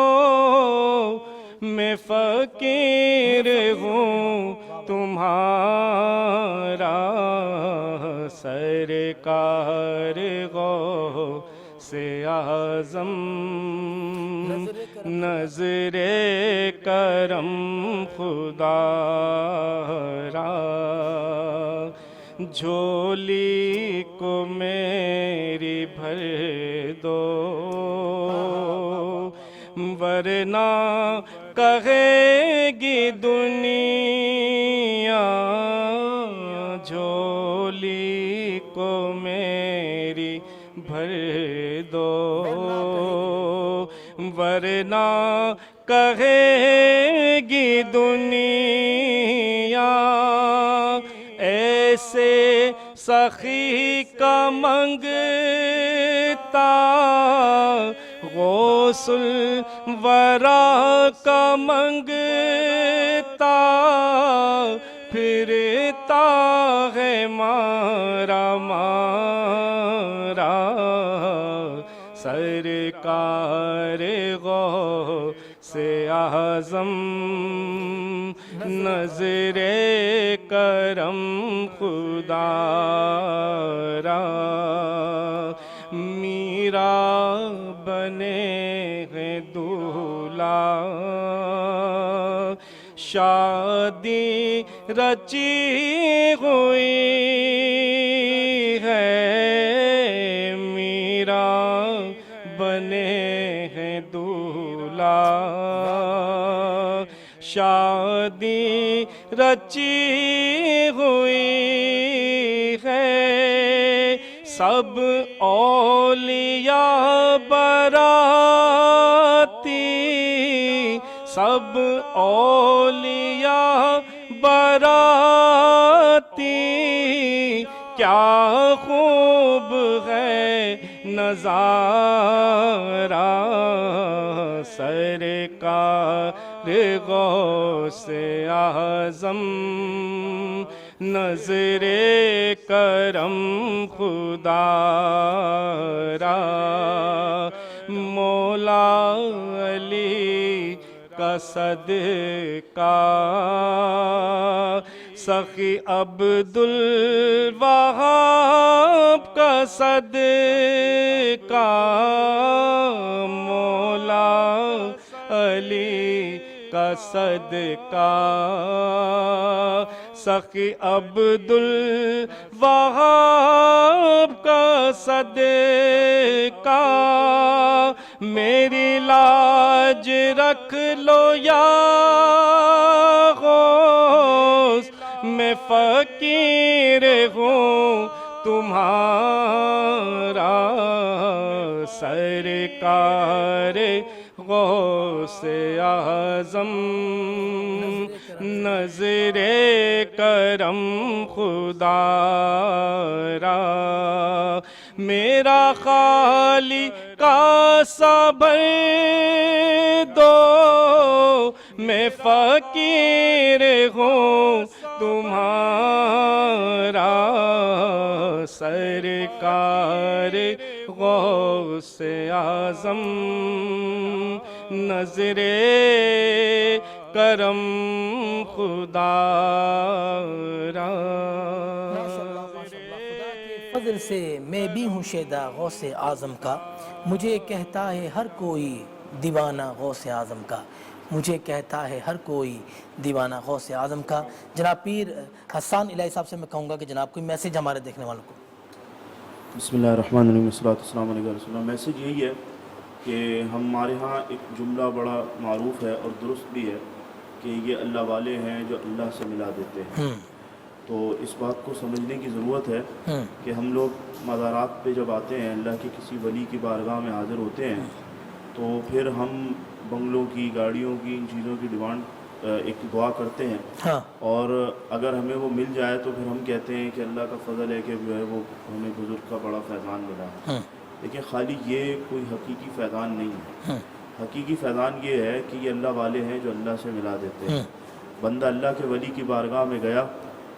میں فقیر ہوں تمہارا. سرکار غوث اعظم نظر کرم خدا را جھولی کو میری بھر دو ورنہ کہے گی دنیا جھولی کو میری بھر دو ورنہ کہے گی دنیا ایسے سخی کا منگتا غوث الورا کا منگتا پھرتا ہے مارا مارا. سرکار غوث اعظم نظر کرم خدا را میرا بنے ہیں دولہا شادی رچی ہوئی ہے میرا بنے ہیں دولہا شادی رچی ہوئی ہے سب اولیاء براتی سب اولیاء براتی کیا خوب ہے نظارہ سرکار غوث اعظم نظر کرم خدا را مولا علی کا صدقہ سخی عبدالوہاب کا صدقہ مولا علی کا صدقہ سخی عبدالوہاب کا صدقہ میری لاج رکھ لو یا غوث میں فقیر ہوں تمہارا سرکار غوث اعظم نظر کرم خدا را میرا خالی کا صبر دو میں فقیر ہوں تمہارا سرکار غوث اعظم نظر کرم خدا را فضل سے میں بھی ہوں شیدا غوث اعظم کا مجھے کہتا ہے ہر کوئی دیوانہ غوث اعظم کا مجھے کہتا ہے ہر کوئی دیوانہ غوث اعظم کا جناب پیر حسان الہی صاحب سے میں کہوں گا کہ جناب کوئی میسیج ہمارے دیکھنے والوں کو بسم اللہ الرحمن الرحیم والصلاۃ والسلام علیہ رسول اللہ میسیج یہی ہے کہ ہمارے ہاں ایک جملہ بڑا معروف ہے اور درست بھی ہے کہ یہ اللہ والے ہیں جو اللہ سے ملا دیتے ہیں تو اس بات کو سمجھنے کی ضرورت ہے کہ ہم لوگ مزارات پہ جب آتے ہیں اللہ کے کسی ولی کی بارگاہ میں حاضر ہوتے ہیں تو پھر ہم بنگلوں کی گاڑیوں کی ان چیزوں کی ڈیمانڈ ایک دعا کرتے ہیں اور اگر ہمیں وہ مل جائے تو پھر ہم کہتے ہیں کہ اللہ کا فضل ہے کہ جو ہے وہ ہمیں بزرگ کا بڑا فیضان ملا لیکن خالی یہ کوئی حقیقی فیضان نہیں ہے حقیقی فیضان یہ ہے کہ یہ اللہ والے ہیں جو اللہ سے ملا دیتے ہیں بندہ اللہ کے ولی کی بارگاہ میں گیا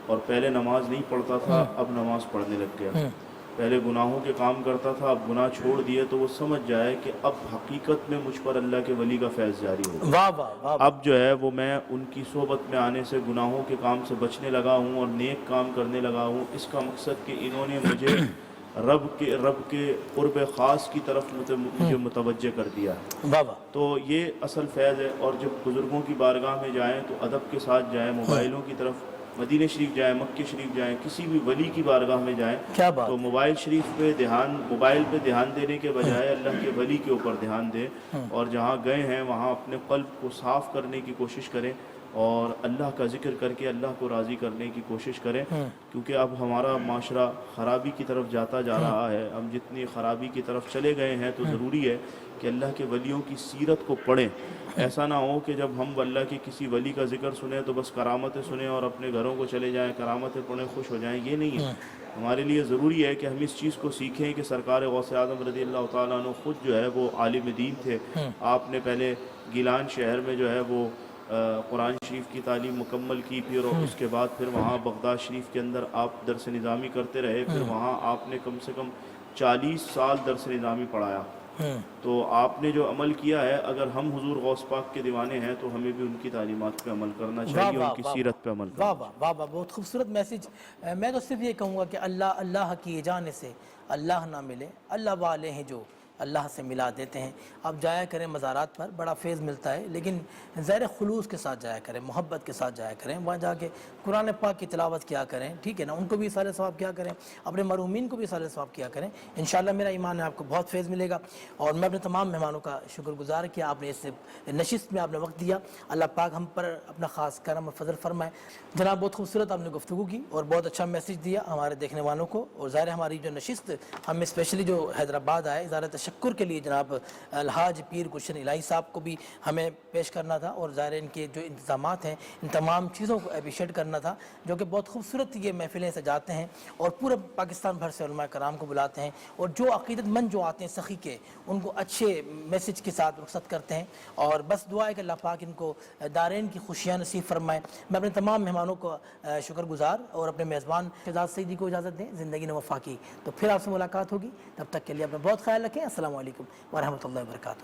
اور پہلے نماز نہیں پڑھتا تھا اب نماز پڑھنے لگ گیا پہلے گناہوں کے کام کرتا تھا اب گناہ چھوڑ دیے تو وہ سمجھ جائے کہ اب حقیقت میں مجھ پر اللہ کے ولی کا فیض جاری ہوگا اب جو ہے وہ میں ان کی صحبت میں آنے سے گناہوں کے کام سے بچنے لگا ہوں اور نیک کام کرنے لگا ہوں اس کا مقصد کہ انہوں نے مجھے رب کے قرب خاص کی طرف مجھے متوجہ کر دیا ہے تو یہ اصل فیض ہے اور جب بزرگوں کی بارگاہ میں جائیں تو ادب کے ساتھ جائیں موبائلوں کی طرف مدینہ شریف جائیں مکہ شریف جائیں کسی بھی ولی کی بارگاہ میں جائیں تو موبائل پہ دھیان دینے کے بجائے اللہ کے ولی کے اوپر دھیان دیں اور جہاں گئے ہیں وہاں اپنے قلب کو صاف کرنے کی کوشش کریں اور اللہ کا ذکر کر کے اللہ کو راضی کرنے کی کوشش کریں کیونکہ اب ہمارا معاشرہ خرابی کی طرف جاتا جا رہا ہے ہم جتنی خرابی کی طرف چلے گئے ہیں تو ضروری ہے کہ اللہ کے ولیوں کی سیرت کو پڑھیں ایسا نہ ہو کہ جب ہم اللہ کے کسی ولی کا ذکر سنیں تو بس کرامتیں سنیں اور اپنے گھروں کو چلے جائیں کرامتیں پڑھیں خوش ہو جائیں یہ نہیں ہے ہمارے لیے ضروری ہے کہ ہم اس چیز کو سیکھیں کہ سرکار غوث اعظم رضی اللہ تعالیٰ عنہ خود جو ہے وہ عالم دین تھے آپ نے پہلے گیلان شہر میں جو ہے وہ قرآن شریف کی تعلیم مکمل کی پھر اس کے بعد پھر وہاں بغداد شریف کے اندر آپ درس نظامی کرتے رہے پھر وہاں آپ نے کم سے کم 40 سال درس نظامی پڑھایا تو آپ نے جو عمل کیا ہے اگر ہم حضور غوث پاک کے دیوانے ہیں تو ہمیں بھی ان کی تعلیمات پہ عمل کرنا چاہیے ان کی سیرت پہ عمل کرنا چاہیے واہ بہت خوبصورت میسیج میں تو صرف یہ کہوں گا کہ اللہ کی جانے سے اللہ نہ ملے اللہ والے ہیں جو اللہ سے ملا دیتے ہیں آپ جایا کریں مزارات پر بڑا فیض ملتا ہے لیکن زیر خلوص کے ساتھ جایا کریں محبت کے ساتھ جایا کریں وہاں جا کے قرآن پاک کی تلاوت کیا کریں ٹھیک ہے نا ان کو بھی اصال ثواب کیا کریں اپنے مرحومین کو بھی اصال ثواب کیا کریں انشاءاللہ میرا ایمان ہے آپ کو بہت فیض ملے گا اور میں اپنے تمام مہمانوں کا شکر گزار کیا آپ نے اس نشست میں آپ نے وقت دیا اللہ پاک ہم پر اپنا خاص کرم و فضل فرمائے جناب بہت خوبصورت آپ نے گفتگو کی اور بہت اچھا میسیج دیا ہمارے دیکھنے والوں کو اور ظاہر ہماری جو نشست ہم اسپیشلی جو حیدرآباد آئے اظہار تشکر کے لیے جناب الحاج پیر گلشن الہی صاحب کو بھی ہمیں پیش کرنا تھا اور ظاہر ان کے جو انتظامات ہیں ان تمام چیزوں کو اپریشیٹ کرنا تھا جو کہ بہت خوبصورت یہ محفلیں سجاتے ہیں اور پورے پاکستان بھر سے علماء کرام کو بلاتے ہیں اور جو عقیدت مند جو آتے ہیں سخی کے ان کو اچھے میسیج کے ساتھ رخصت کرتے ہیں اور بس دعا ہے کہ اللہ پاک ان کو دارین کی خوشیاں نصیب فرمائے میں اپنے تمام مہمانوں کو شکر گزار اور اپنے میزبان شہزاد سعیدی کو اجازت دیں زندگی نو وفا کی تو پھر آپ سے ملاقات ہوگی تب تک کے لیے اپنا بہت خیال رکھیں السلام علیکم ورحمۃ اللہ وبرکاتہ